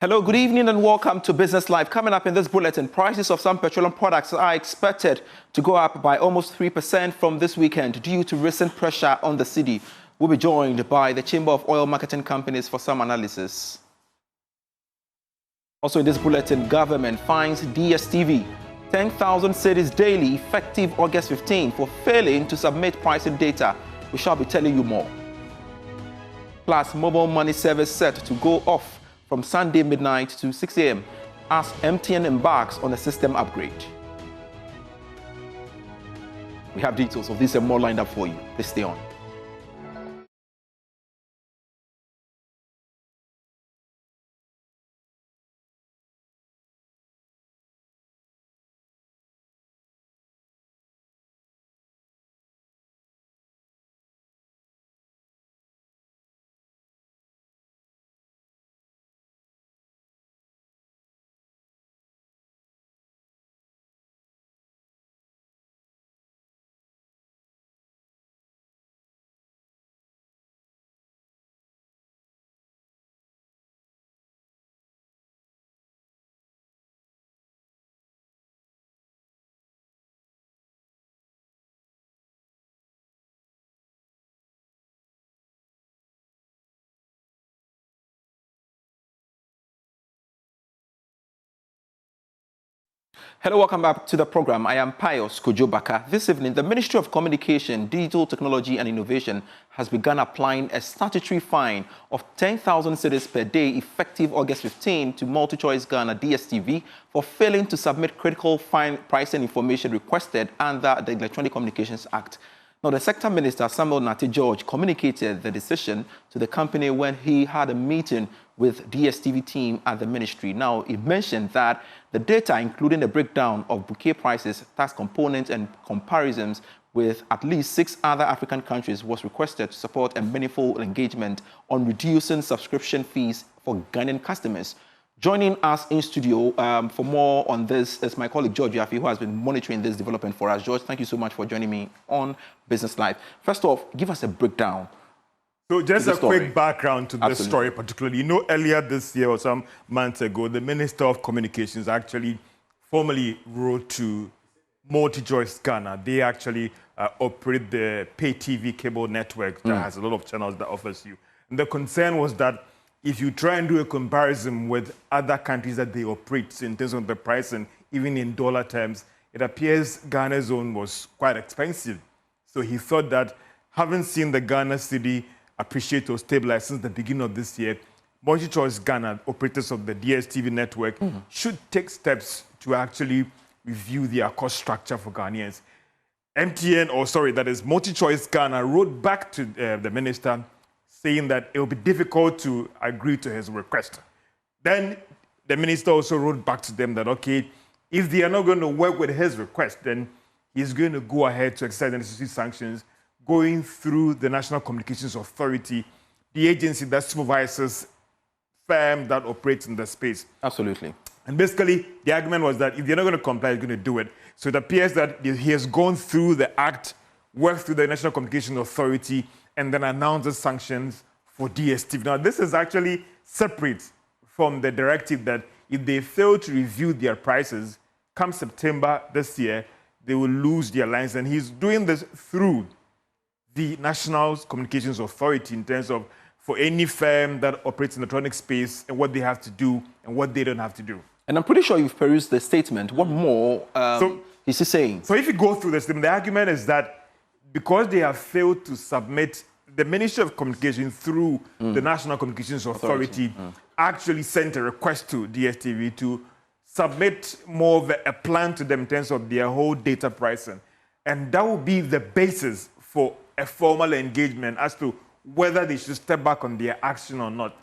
Hello, good evening and welcome to Business Live. Coming up in this bulletin, prices of some petroleum products are expected to go up by almost 3% from this weekend due to recent pressure on the cedi. We'll be joined by the Chamber of Oil Marketing Companies for some analysis. Also in this bulletin, government fines DSTV 10,000 cedis daily effective August 15 for failing to submit pricing data. We shall be telling you more. Plus, mobile money service set to go off from Sunday midnight to 6 a.m. as MTN embarks on a system upgrade. We have details of this and more lined up for you. Please stay on. Hello, welcome back to the program. I am Pius Kojobaka. This evening, the Ministry of Communication, Digital Technology and Innovation has begun applying a statutory fine of 10,000 cedis per day effective August 15 to MultiChoice Ghana DSTV for failing to submit critical fine pricing information requested under the Electronic Communications Act. Now, the Sector Minister, Samuel Nate George, communicated the decision to the company when he had a meeting with DSTV team at the ministry. Now, he mentioned that the data, including a breakdown of bouquet prices, tax components, and comparisons with at least 6 other African countries, was requested to support a meaningful engagement on reducing subscription fees for Ghanaian customers. Joining us in studio for more on this is my colleague George Yafi, who has been monitoring this development for us. George, thank you so much for joining me on Business Live. First off, give us a breakdown. So just a quick background to this story particularly. You know, earlier this year or some months ago, the Minister of Communications actually formally wrote to MultiChoice Ghana. They actually operate the pay TV cable network that has a lot of channels that offers you. And the concern was that if you try and do a comparison with other countries that they operate in terms of the pricing, even in dollar terms, it appears Ghana's own was quite expensive. So he thought that having seen the Ghana cedi appreciate or stabilize since the beginning of this year, MultiChoice Ghana, operators of the DSTV network, should take steps to actually review their cost structure for Ghanaians. MultiChoice Ghana wrote back to the minister saying that it will be difficult to agree to his request. Then the minister also wrote back to them that, okay, if they are not going to work with his request, then he's going to go ahead to exercise the necessary sanctions, going through the National Communications Authority, the agency that supervises firms that operate in the space. Absolutely. And basically, the argument was that if they're not going to comply, he's going to do it. So it appears that he has gone through the act, worked through the National Communications Authority, and then announced the sanctions for DSTV. Now, this is actually separate from the directive that if they fail to review their prices, come September this year, they will lose their license. And he's doing this through the National Communications Authority in terms of for any firm that operates in the electronic space and what they have to do and what they don't have to do. And I'm pretty sure you've perused the statement. What more is he saying? So if you go through the statement, the argument is that because they have failed to submit, the Ministry of Communication through the National Communications Authority actually sent a request to DSTV to submit more of a plan to them in terms of their whole data pricing. And that will be the basis for a formal engagement as to whether they should step back on their action or not.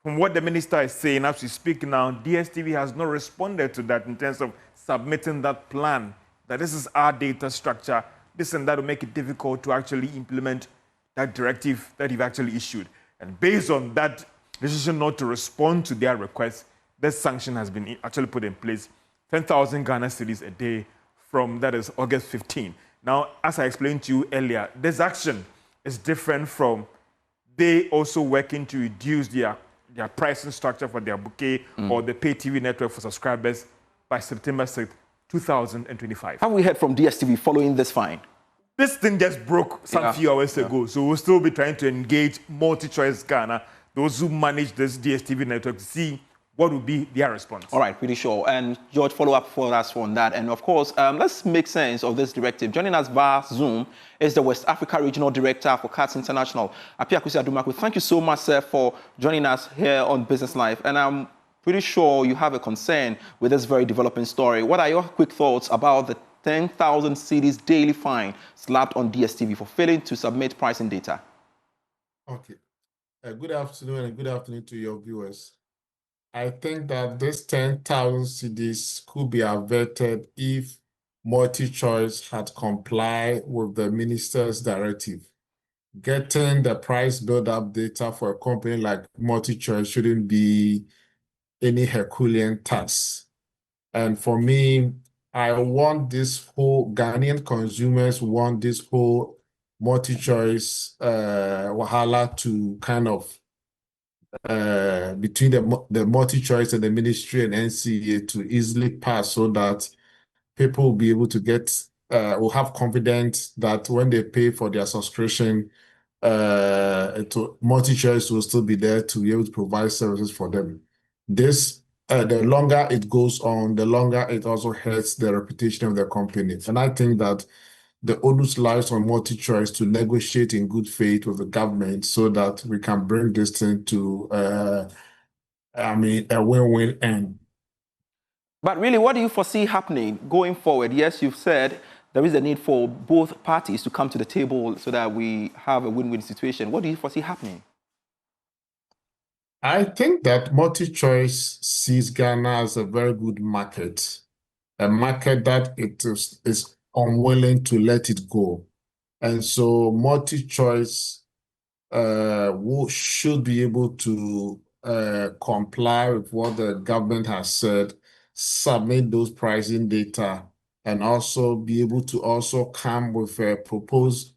From what the minister is saying as we speak now, DSTV has not responded to that in terms of submitting that plan, that this is our data structure, this and that will make it difficult to actually implement that directive that you've actually issued. And based on that decision not to respond to their request, this sanction has been actually put in place, 10,000 Ghana cedis a day from, that is, August 15. Now, as I explained to you earlier, this action is different from they also working to reduce their their pricing structure for their bouquet or the pay TV network for subscribers by September 6th, 2025. Have we heard from DSTV following this fine? This thing just broke some few hours ago, so we'll still be trying to engage MultiChoice Ghana, those who manage this DSTV network, to see what would be their response. All right, pretty sure. And George, follow up for us on that. And of course, let's make sense of this directive. Joining us via Zoom is the West Africa Regional Director for CATS International, Apia Kusi Adumaku. Thank you so much, sir, for joining us here on Business Live. And I'm pretty sure you have a concern with this very developing story. What are your quick thoughts about the 10,000 cedis daily fine slapped on DSTV for failing to submit pricing data? Okay. Good afternoon and good afternoon to your viewers. I think that this 10,000 cedis could be averted if MultiChoice had complied with the minister's directive. Getting the price build-up data for a company like MultiChoice shouldn't be any Herculean task. And for me, I want this whole Ghanaian consumers want this whole MultiChoice wahala to kind of between the MultiChoice and the ministry and NCA to easily pass, so that people will be able to will have confidence that when they pay for their subscription, MultiChoice will still be there to be able to provide services for them. This the longer it goes on, the longer it also hurts the reputation of the company. And I think that the onus lies on MultiChoice to negotiate in good faith with the government so that we can bring this thing to, a win-win end. But really, what do you foresee happening going forward? Yes, you've said there is a need for both parties to come to the table so that we have a win-win situation. What do you foresee happening? I think that MultiChoice sees Ghana as a very good market, a market that it is unwilling to let it go. And so MultiChoice should be able to comply with what the government has said, submit those pricing data, and also be able to also come with a proposed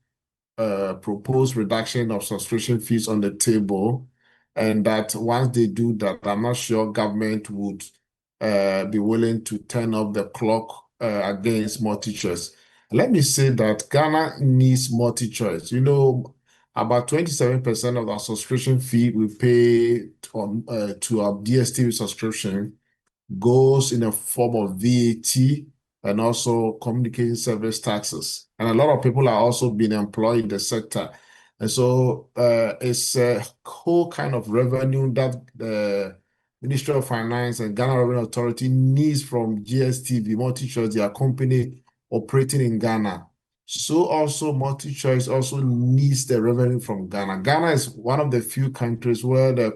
reduction of subscription fees on the table. And that once they do that, I'm not sure government would be willing to turn up the clock against MultiChoice. Let me say that Ghana needs MultiChoice. You know, about 27% of our subscription fee we pay on to our DSTV subscription goes in a form of VAT and also communication service taxes. And a lot of people are also being employed in the sector. And so it's a whole kind of revenue that the Ministry of Finance and Ghana Revenue Authority needs from GSTV, MultiChoice, their company operating in Ghana. So also MultiChoice also needs the revenue from Ghana. Ghana is one of the few countries where the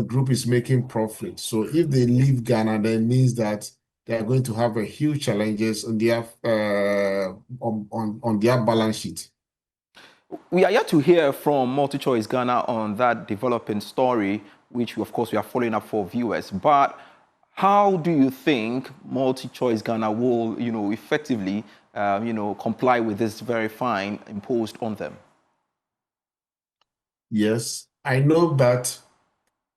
group is making profit. So if they leave Ghana, that means that they are going to have a huge challenges on their on their balance sheet. We are yet to hear from MultiChoice Ghana on that developing story, which of course we are following up for viewers. But how do you think MultiChoice Ghana will, effectively, comply with this very fine imposed on them? Yes, I know that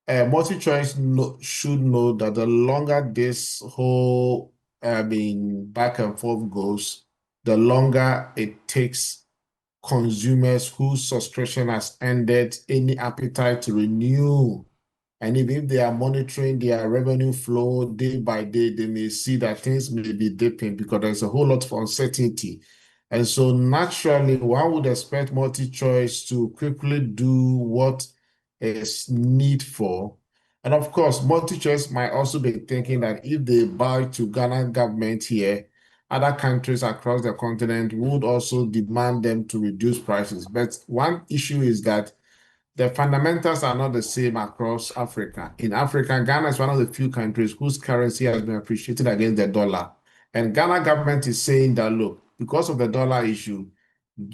MultiChoice should know that the longer this whole, back and forth goes, the longer it takes consumers whose subscription has ended any appetite to renew. And even if they are monitoring their revenue flow day by day, they may see that things may be dipping because there's a whole lot of uncertainty. And so naturally, one would expect MultiChoice to quickly do what is needful. And of course, MultiChoice might also be thinking that if they buy to Ghana government here, other countries across the continent would also demand them to reduce prices. But one issue is that the fundamentals are not the same across Africa. In Africa, Ghana is one of the few countries whose currency has been appreciated against the dollar. And Ghana government is saying that, look, because of the dollar issue,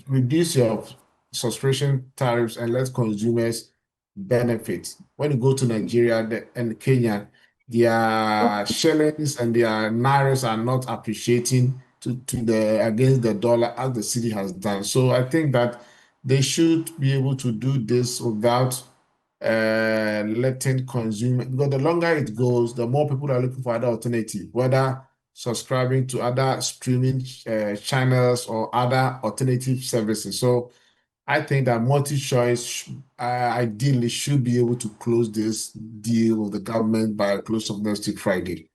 reduce your subscription tariffs and let consumers benefit. When you go to Nigeria and Kenya, their shillings and their nairas are not appreciating against the dollar as the city has done. So I think that they should be able to do this without letting consumer, because the longer it goes, the more people are looking for other alternative, whether subscribing to other streaming channels or other alternative services. So I think that MultiChoice ideally should be able to close this deal with the government by close of next week Friday.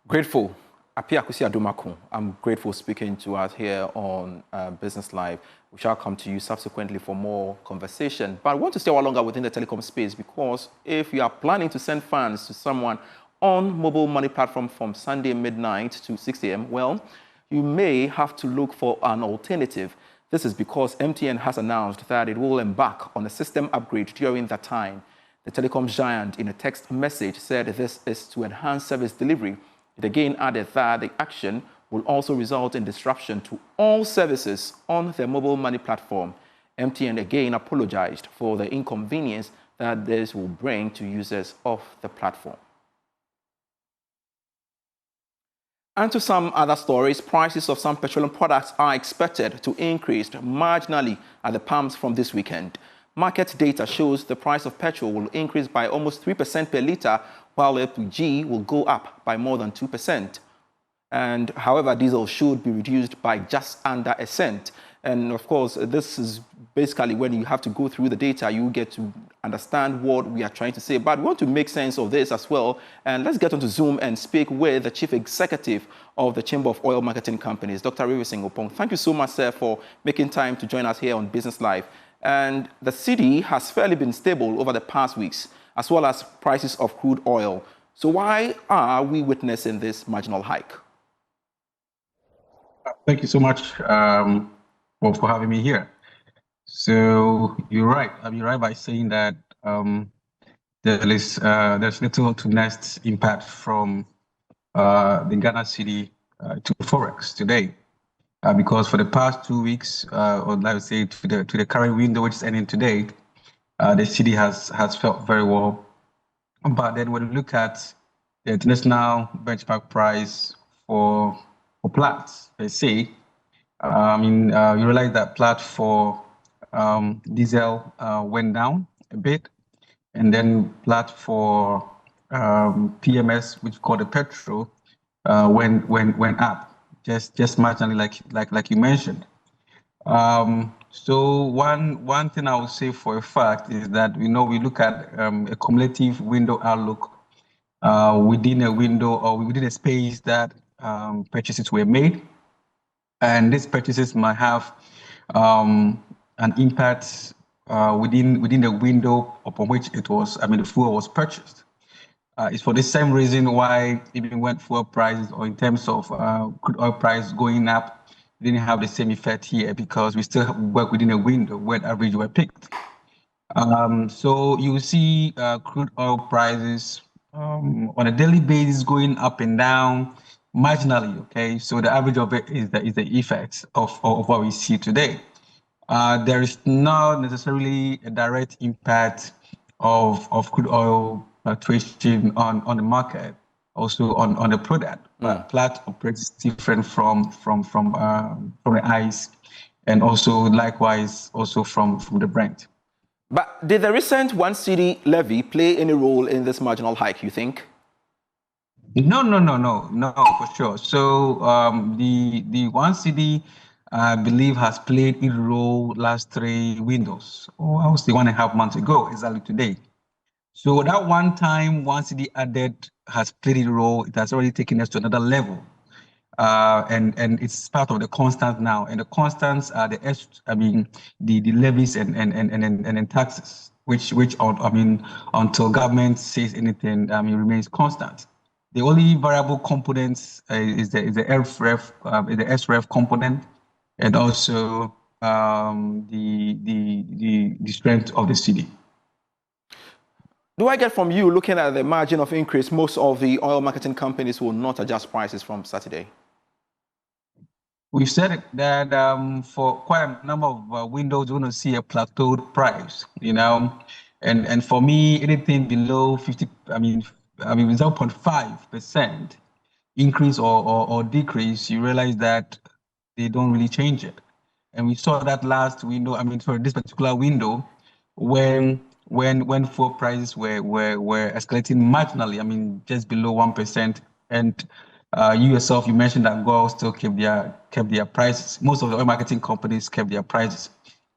Grateful. Apia Kusi Adumaku. I'm grateful speaking to us here on Business Live. We shall come to you subsequently for more conversation. But I want to stay a while longer within the telecom space, because if you are planning to send funds to someone on mobile money platform from Sunday midnight to 6 a.m., well, you may have to look for an alternative. This is because MTN has announced that it will embark on a system upgrade during that time. The telecom giant, in a text message, said this is to enhance service delivery. It again added that the action will also result in disruption to all services on their mobile money platform. MTN again apologized for the inconvenience that this will bring to users of the platform. And to some other stories, prices of some petroleum products are expected to increase marginally at the pumps from this weekend. Market data shows the price of petrol will increase by almost 3% per litre, while LPG will go up by more than 2%. And however, diesel should be reduced by just under a cent. And of course, this is basically when you have to go through the data, you get to understand what we are trying to say. But we want to make sense of this as well. And let's get onto Zoom and speak with the Chief Executive of the Chamber of Oil Marketing Companies, Dr. River Singopong. Thank you so much, sir, for making time to join us here on Business Live. And the cedi has fairly been stable over the past weeks, as well as prices of crude oil. So why are we witnessing this marginal hike? Thank you so much for having me here. So you're right. You're right by saying that there's little to nest impact from the Ghana cedi to Forex today, because for the past 2 weeks, or let's say to the current window which is ending today, the cedi has felt very well. But then when you look at the international benchmark price for Platts per se, you realize that Platt for diesel went down a bit, and then Platt for PMS, which called the petrol, went up just marginally, like you mentioned. So one thing I would say for a fact is that we look at a cumulative window outlook within a window or within a space that purchases were made. And these purchases might have an impact within the window upon which the fuel was purchased. It's for the same reason why even when fuel prices or in terms of crude oil price going up, didn't have the same effect here, because we still work within a window when average were picked. So you see crude oil prices on a daily basis going up and down marginally, okay? So the average of it is the effect of what we see today. There is not necessarily a direct impact of crude oil fluctuation on the market, also on the product. But Platt operates different from the ICE, and also likewise also from the Brent. But did the recent 1 cedi levy play any role in this marginal hike, you think? No, for sure. So the 1 cedi, I believe, has played its role last 3 windows, or I would say 1.5 months ago, exactly today. So that one time 1 cedi added has played its role. It has already taken us to another level, and it's part of the constant now. And the constants are the levies and taxes, which until government says anything, remains constant. The only variable components is the SREF component, and also the strength of the cedi. Do I get from you, looking at the margin of increase, most of the oil marketing companies will not adjust prices from Saturday? We've said it, that for quite a number of windows, we're going to see a plateaued price, and for me, anything below 0.5% increase or decrease, you realize that they don't really change it. And we saw that last window, for this particular window, when when fuel prices were escalating marginally, I mean, just below 1%. And you yourself, you mentioned that Govt still kept their prices. Most of the oil marketing companies kept their prices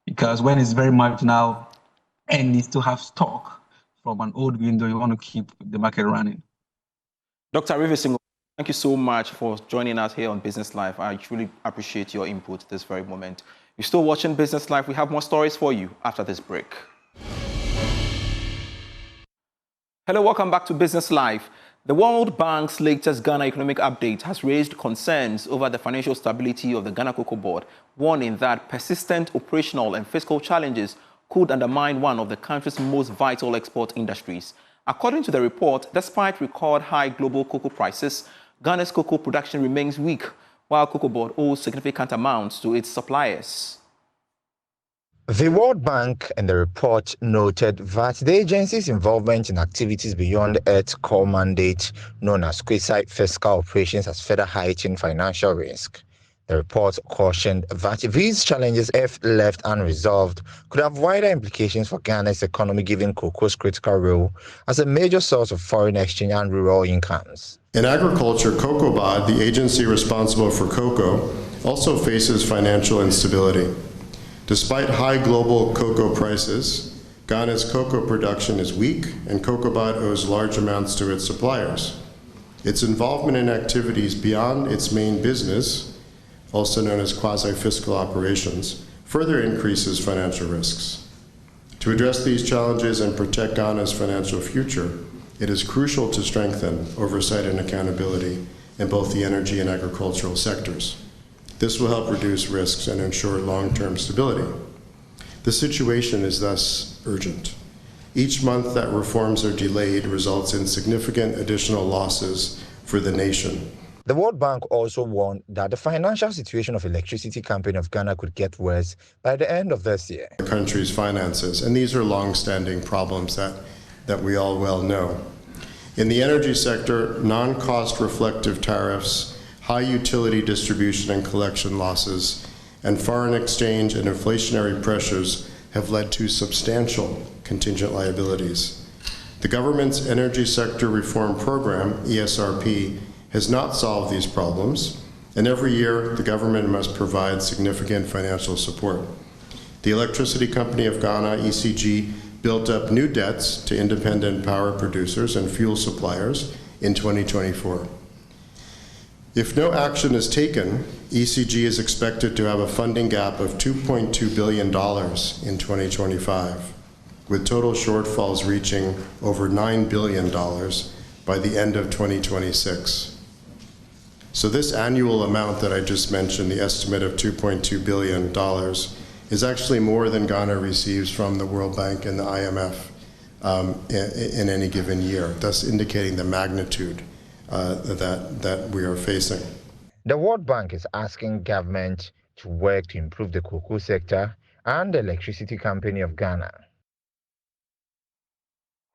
because when it's very marginal and needs to have stock from an old window, you want to keep the market running. Dr. Rivesingo, thank you so much for joining us here on Business Live. I truly appreciate your input this very moment. You're still watching Business Live. We have more stories for you after this break. Hello, welcome back to Business Live. The World Bank's latest Ghana economic update has raised concerns over the financial stability of the Ghana Cocoa Board, warning that persistent operational and fiscal challenges could undermine one of the country's most vital export industries. According to the report, despite record high global cocoa prices, Ghana's cocoa production remains weak, while Cocoa Board owes significant amounts to its suppliers. The World Bank in the report noted that the agency's involvement in activities beyond its core mandate, known as quasi fiscal operations, has further heightened financial risk. The report cautioned that these challenges, if left unresolved, could have wider implications for Ghana's economy, given cocoa's critical role as a major source of foreign exchange and rural incomes. In agriculture, COCOBOD, the agency responsible for cocoa, also faces financial instability. Despite high global cocoa prices, Ghana's cocoa production is weak, and COCOBOD owes large amounts to its suppliers. Its involvement in activities beyond its main business, also known as quasi-fiscal operations, further increases financial risks. To address these challenges and protect Ghana's financial future, it is crucial to strengthen oversight and accountability in both the energy and agricultural sectors. This will help reduce risks and ensure long-term stability. The situation is thus urgent. Each month that reforms are delayed results in significant additional losses for the nation. The World Bank also warned that the financial situation of Electricity Company of Ghana could get worse by the end of this year. The country's finances, and these are long-standing problems that we all well know. In the energy sector, non-cost reflective tariffs, high utility distribution and collection losses, and foreign exchange and inflationary pressures have led to substantial contingent liabilities. The government's Energy Sector Reform Program, ESRP, has not solved these problems, and every year the government must provide significant financial support. The Electricity Company of Ghana, ECG, built up new debts to independent power producers and fuel suppliers in 2024. If no action is taken, ECG is expected to have a funding gap of $2.2 billion in 2025, with total shortfalls reaching over $9 billion by the end of 2026. So this annual amount that I just mentioned, the estimate of $2.2 billion, is actually more than Ghana receives from the World Bank and the IMF in any given year, thus indicating the magnitude that we are facing. The World Bank is asking government to work to improve the cocoa sector and the Electricity Company of Ghana.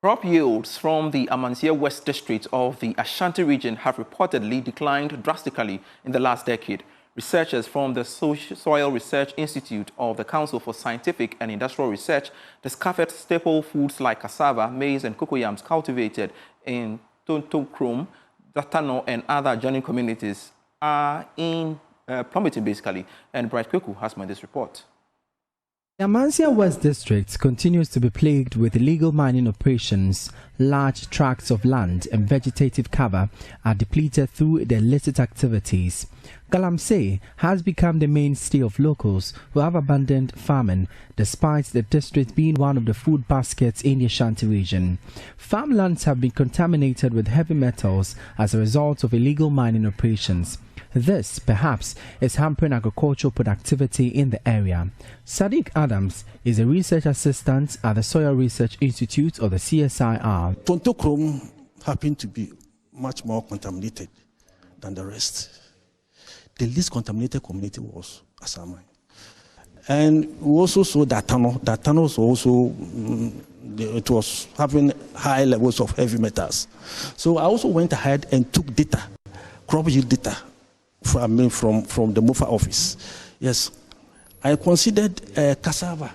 Crop yields from the Amansia West district of the Ashanti region have reportedly declined drastically in the last decade. Researchers from the Soil Research Institute of the Council for Scientific and Industrial Research discovered staple foods like cassava, maize, and cocoyams cultivated in Tontokrom, Datano, and other adjoining communities are in plummeting, basically. And Bright Kweku has made this report. The Amansia West District continues to be plagued with illegal mining operations. Large tracts of land and vegetative cover are depleted through the illicit activities. Galamsey has become the mainstay of locals who have abandoned farming, despite the district being one of the food baskets in the Ashanti region. Farmlands have been contaminated with heavy metals as a result of illegal mining operations. This, perhaps, is hampering agricultural productivity in the area. Sadiq Adams is a research assistant at the Soil Research Institute of the CSIR. Tontokrom happened to be much more contaminated than the rest. The least contaminated community was Asamai. And we also saw Datano. Datano was also, it was having high levels of heavy metals. So I also went ahead and took data, crop yield data, from the MOFA office. Yes, I considered cassava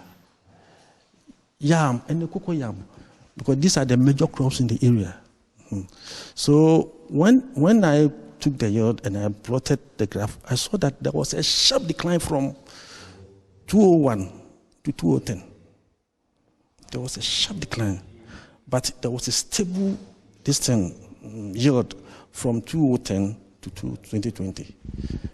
yam and the cocoa yam, because these are the major crops in the area. So when I took the yield and I plotted the graph, I saw that there was a sharp decline from 201 to 2010. There was a sharp decline, but there was a stable yield from 2010 to 2020.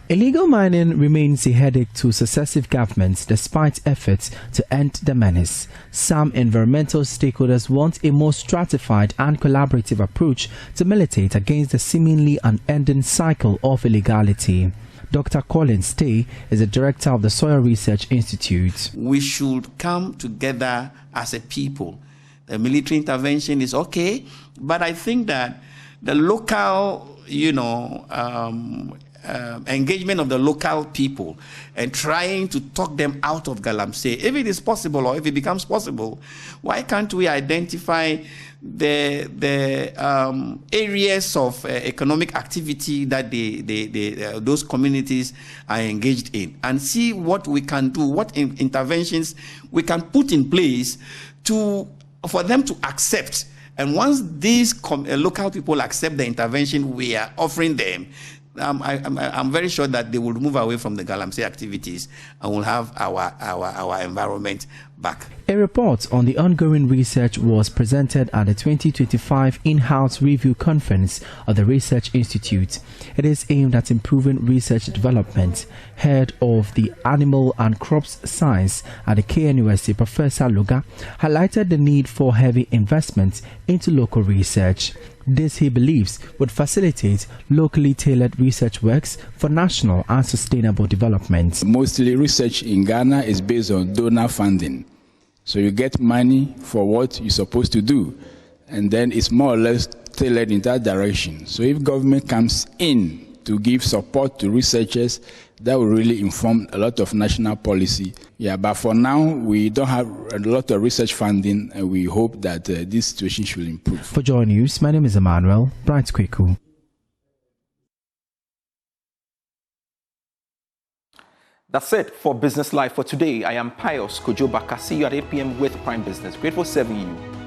Illegal mining remains a headache to successive governments despite efforts to end the menace. Some environmental stakeholders want a more stratified and collaborative approach to militate against the seemingly unending cycle of illegality. Dr. Colin Stay is the director of the Soil Research Institute. We should come together as a people. The military intervention is okay, but I think that the local, engagement of the local people and trying to talk them out of Galamsey, if it is possible or if it becomes possible, why can't we identify the areas of economic activity that those communities are engaged in and see what we can do, what interventions we can put in place for them to accept. And once these local people accept the intervention we are offering them, I'm very sure that they will move away from the Galamsey activities and will have our environment back. A report on the ongoing research was presented at the 2025 in-house review conference of the Research Institute. It is aimed at improving research development. Head of the Animal and Crops Science at the KNUST, Professor Luga, highlighted the need for heavy investment into local research. This, he believes, would facilitate locally tailored research works for national and sustainable development. Mostly research in Ghana is based on donor funding. So you get money for what you're supposed to do, and then it's more or less tailored in that direction. So if government comes in to give support to researchers, that will really inform a lot of national policy. Yeah, but for now, we don't have a lot of research funding, and we hope that this situation should improve. For Joy News, my name is Emmanuel Bright Kweku. That's it for Business Live for today. I am Pius Kojo Baka. See you at 8 p.m. with Prime Business. Grateful serving you.